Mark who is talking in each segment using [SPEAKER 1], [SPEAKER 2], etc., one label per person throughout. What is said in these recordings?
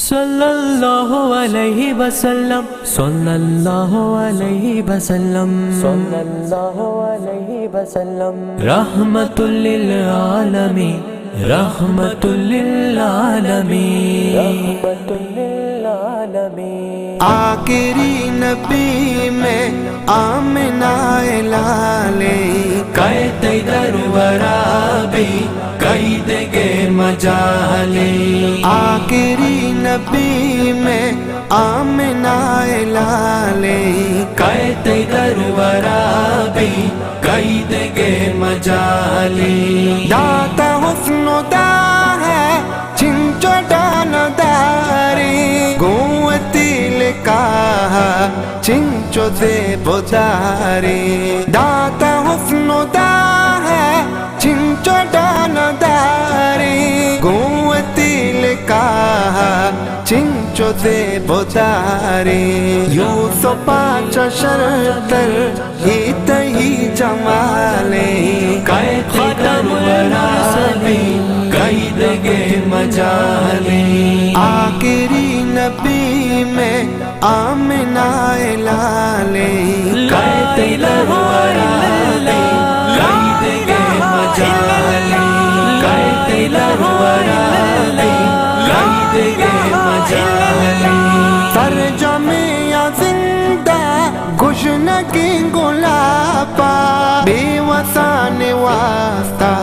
[SPEAKER 1] صلی اللہ علیہ وسلم، صلی اللہ علیہ وسلم، صلی اللہ علیہ وسلم، رحمت للعالمین، رحمت للعالمین، رحمت للعالمین۔
[SPEAKER 2] آخری نبی میں آمنہ لالے
[SPEAKER 1] قید درورابی قید کے مجالے،
[SPEAKER 2] آخری نبی میں آمنہ لالے
[SPEAKER 1] قید درورابی قید کے مجالے،
[SPEAKER 2] داتا حسن دا ہے چنچو ڈان داری گوتی لکھا چنچو دے بداری، داتا حسن دا ہے چنچو ڈان داری گوتی لکھا چنچو دے بداری، یوسف پاچ شرطر ہی تہی جمالے
[SPEAKER 1] قید درورابی قید کے مجالے،
[SPEAKER 2] آخری نبی میں آمنہ لالے
[SPEAKER 1] قید درورابی قید کے مجالے، قید درورابی قید کے مجالے،
[SPEAKER 2] ترجمے زندہ گشنگی گلابا بے وسان واسطہ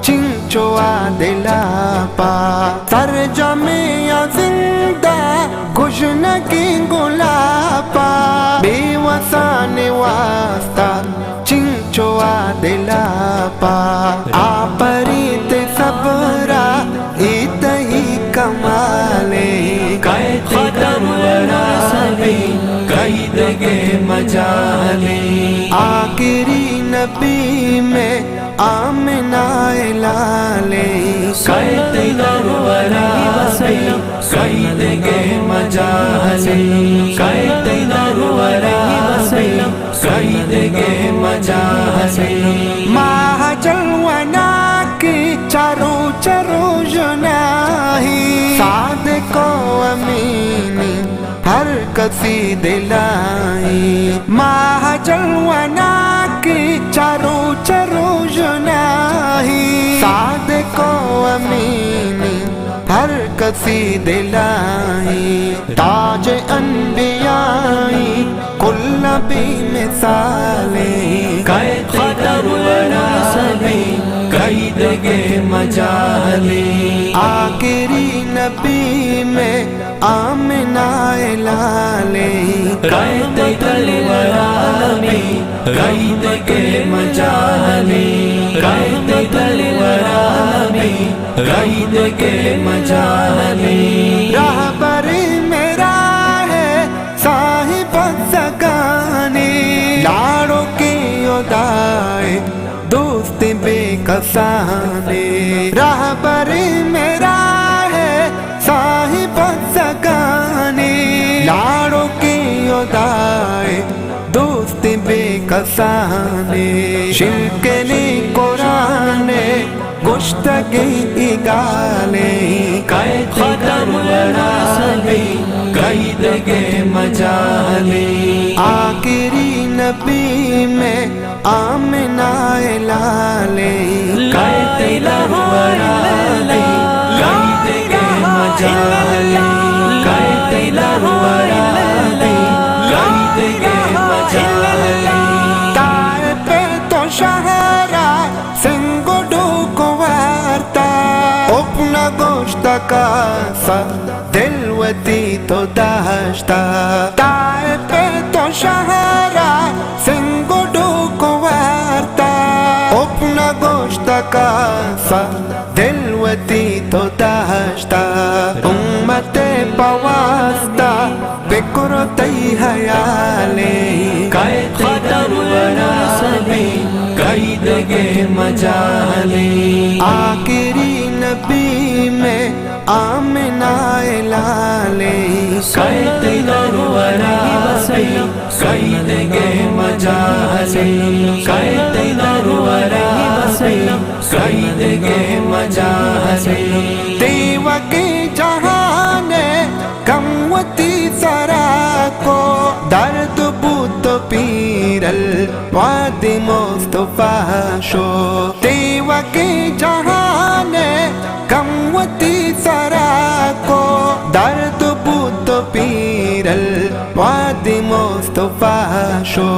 [SPEAKER 2] چنچو دلاپا، ترجمے زندہ گشنگی گلابا بے وسان واسطہ چنچو دلاپا، آپریت صبرا اتہی کمالے
[SPEAKER 1] قید درورابی قید کے مجالے،
[SPEAKER 2] آخری نبی میں آمنہ لالے
[SPEAKER 1] قید درورابی قید کے مجالے، قید درورابی قید کے مجالے،
[SPEAKER 2] ماہ جلونا کی چارو چرو جناہی صادق و امینی ہر کسی دلائی، ماہ جلونا کی چارو چرو جناہی صادق و امینی ہر کسی دلائی، تاج انبیائی کل بھی مثالے
[SPEAKER 1] قید درورابی قید کے مجالے،
[SPEAKER 2] آخری نبی میں آمنہ لالے
[SPEAKER 1] قید درورابی قید کے مجالے، قید درورابی قید کے مجالے،
[SPEAKER 2] رہبر میرا ہے صاحب زگانی لاڑوں کی ادائے دوست بے کسانے، رہبر میرا ہے صاحب زگانی لاڑوں کی ادائے دوست بے کسانے، شرکلی قرآن گشتگی اگالے
[SPEAKER 1] قید درورابی قید کے مجالے،
[SPEAKER 2] آخری نبی میں آمنہ لالے
[SPEAKER 1] قید درورابی قید کے مجالے، قید درورابی قید کے مجالے،
[SPEAKER 2] تائے پہ تو شہرہ سنگو ڈوکو وارتا اپنا گوشت کا سا دلوتی تو داشتا، تائے پہ تو شہرہ سنگو ڈوکو وارتا اپنا گوشت کا سا دلوتی تو داشتا، امت پواستا بکرو تی حیالے
[SPEAKER 1] قید درورابی قید کے مجالے،
[SPEAKER 2] آخری نبی میں آمنہ لالے
[SPEAKER 1] قید درورابی قید کے مجالے، قید درورابی قید کے مجالے،
[SPEAKER 2] دیو کی جہان پیر الواد مصطفیٰ شو تیوا کے جہان کموتی سرا کو درد بود پیر الواد مصطفیٰ شو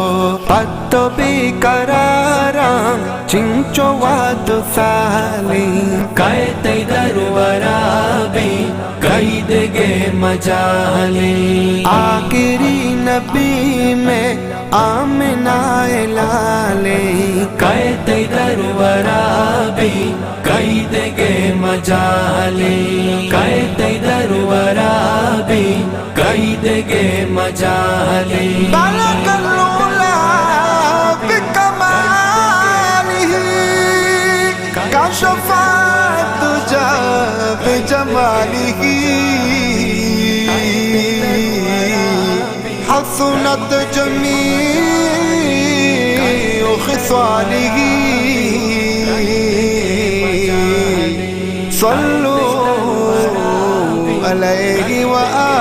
[SPEAKER 2] پتو بی قرارم چنچو واد سالی
[SPEAKER 1] قائد درورابی قید گے مجالی
[SPEAKER 2] آخری نبی میں آمنہ لالے
[SPEAKER 1] قائد درورابی قید گے مجالی قائد درورابی قید گے مجالی
[SPEAKER 2] بلغ العلا بکمالہ کشف الدجى بجمالہ حسنت جمیع خصالہ صلوا علیہ وآلہ